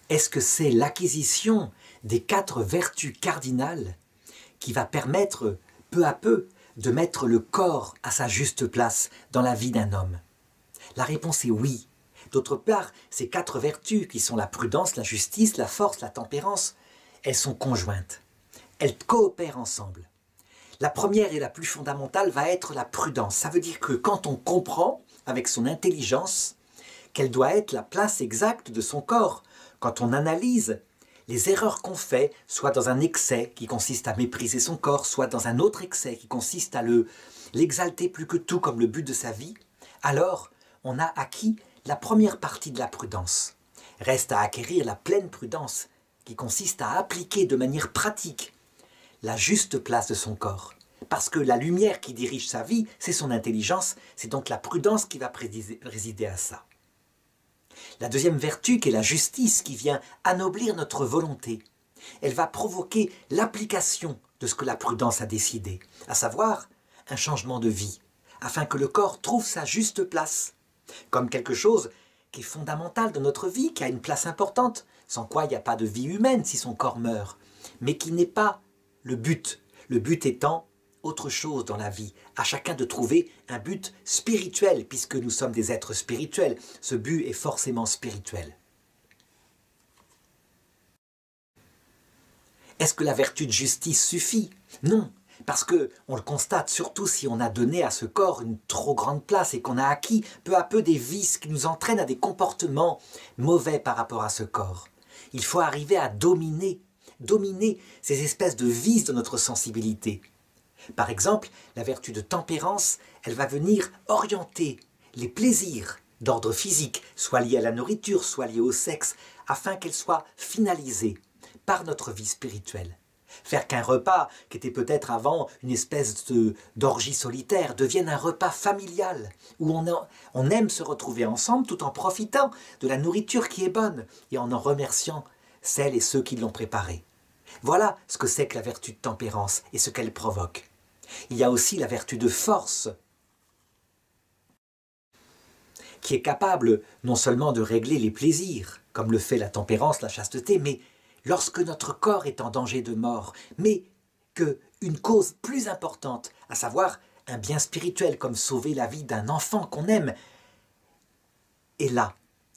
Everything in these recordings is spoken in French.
Est-ce que c'est l'acquisition des 4 vertus cardinales qui va permettre peu à peu de mettre le corps à sa juste place dans la vie d'un homme? La réponse est oui. D'autre part, ces 4 vertus qui sont la prudence, la justice, la force, la tempérance, elles sont conjointes. Elles coopèrent ensemble. La première et la plus fondamentale va être la prudence. Ça veut dire que quand on comprend avec son intelligence quelle doit être la place exacte de son corps, quand on analyse les erreurs qu'on fait, soit dans un excès qui consiste à mépriser son corps, soit dans un autre excès qui consiste à l'exalter plus que tout comme le but de sa vie, alors on a acquis la première partie de la prudence. Reste à acquérir la pleine prudence, qui consiste à appliquer de manière pratique la juste place de son corps. Parce que la lumière qui dirige sa vie, c'est son intelligence, c'est donc la prudence qui va résider à ça. La deuxième vertu, qui est la justice, qui vient anoblir notre volonté, elle va provoquer l'application de ce que la prudence a décidé, à savoir un changement de vie, afin que le corps trouve sa juste place, comme quelque chose qui est fondamental dans notre vie, qui a une place importante, sans quoi il n'y a pas de vie humaine si son corps meurt, mais qui n'est pas le but étant autre chose dans la vie, à chacun de trouver un but spirituel, puisque nous sommes des êtres spirituels, ce but est forcément spirituel. Est-ce que la vertu de justice suffit? Non, parce que on le constate surtout si on a donné à ce corps une trop grande place et qu'on a acquis peu à peu des vices qui nous entraînent à des comportements mauvais par rapport à ce corps. Il faut arriver à dominer ces espèces de vices de notre sensibilité. Par exemple, la vertu de tempérance, elle va venir orienter les plaisirs d'ordre physique, soit liés à la nourriture, soit liés au sexe, afin qu'elles soient finalisées par notre vie spirituelle. Faire qu'un repas, qui était peut-être avant une espèce d'orgie solitaire, devienne un repas familial, où on aime se retrouver ensemble tout en profitant de la nourriture qui est bonne et en remerciant celles et ceux qui l'ont préparée. Voilà ce que c'est que la vertu de tempérance et ce qu'elle provoque. Il y a aussi la vertu de force, qui est capable non seulement de régler les plaisirs, comme le fait la tempérance, la chasteté, mais lorsque notre corps est en danger de mort, mais qu'une cause plus importante, à savoir un bien spirituel comme sauver la vie d'un enfant qu'on aime, est là,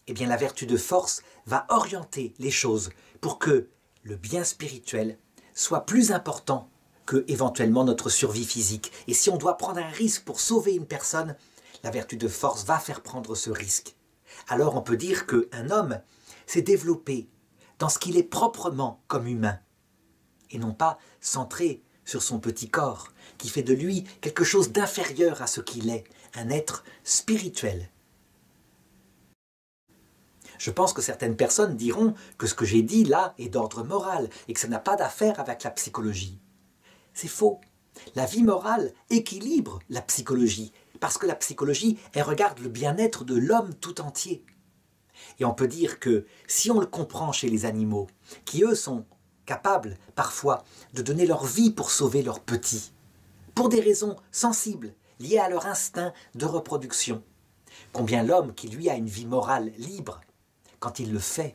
eh bien la vertu de force va orienter les choses pour que le bien spirituel soit plus important que éventuellement notre survie physique. Et si on doit prendre un risque pour sauver une personne, la vertu de force va faire prendre ce risque. Alors on peut dire qu'un homme s'est développé dans ce qu'il est proprement comme humain, et non pas centré sur son petit corps, qui fait de lui quelque chose d'inférieur à ce qu'il est, un être spirituel. Je pense que certaines personnes diront que ce que j'ai dit là est d'ordre moral et que ça n'a pas d'affaire avec la psychologie. C'est faux. La vie morale équilibre la psychologie, parce que la psychologie, elle regarde le bien-être de l'homme tout entier. Et on peut dire que si on le comprend chez les animaux, qui eux sont capables parfois de donner leur vie pour sauver leurs petits, pour des raisons sensibles, liées à leur instinct de reproduction, combien l'homme qui lui a une vie morale libre, quand il le fait,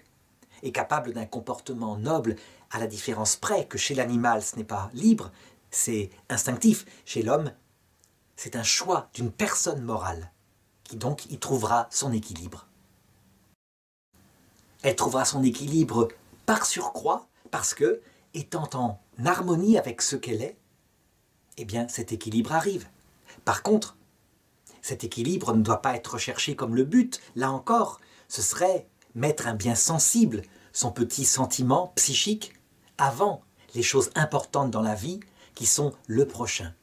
est capable d'un comportement noble, à la différence près que chez l'animal ce n'est pas libre, c'est instinctif. Chez l'homme, c'est un choix d'une personne morale, qui donc y trouvera son équilibre. Elle trouvera son équilibre par surcroît, parce que, étant en harmonie avec ce qu'elle est, eh bien cet équilibre arrive. Par contre, cet équilibre ne doit pas être recherché comme le but. Là encore, ce serait mettre un bien sensible, son petit sentiment psychique, avant les choses importantes dans la vie, qui sont le prochain.